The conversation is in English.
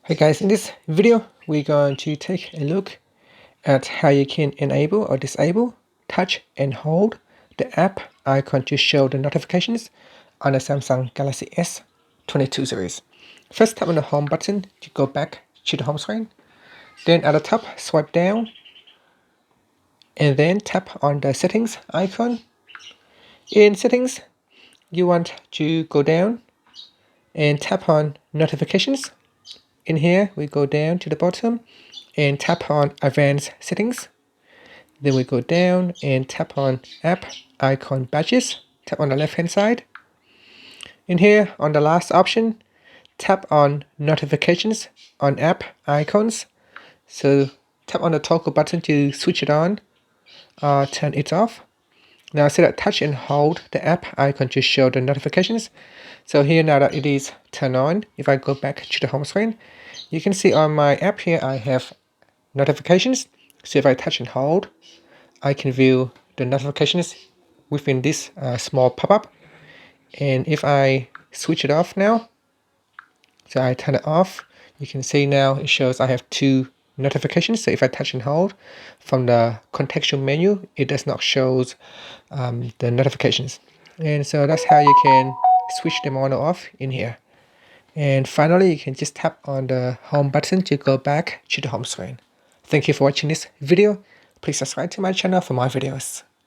Hey guys, in this video we're going to take a look at how you can enable or disable touch and hold the app icon to show the notifications on the Samsung Galaxy S22 series. First, tap on the home button to go back to the home screen. Then at the top, swipe down and then tap on the settings icon. In settings, you want to go down and tap on notifications. In here, we go down to the bottom and tap on advanced settings. Then we go down and tap on app icon badges. Tap on the left hand side. In here, on the last option, tap on notifications on app icons. So tap on the toggle button to switch it on or turn it off. Now select touch and hold the app icon to show the notifications. So here, now that it is turned on, if I go back to the home screen, you can see on my app here I have notifications. So if I touch and hold, I can view the notifications within this small pop-up. And if I switch it off now, so I turn it off, you can see now it shows I have two notifications. So if I touch and hold from the contextual menu, it does not show the notifications. And so that's how you can switch them on or off in here. And finally, you can just tap on the home button to go back to the home screen. Thank you for watching this video. Please subscribe to my channel for more videos.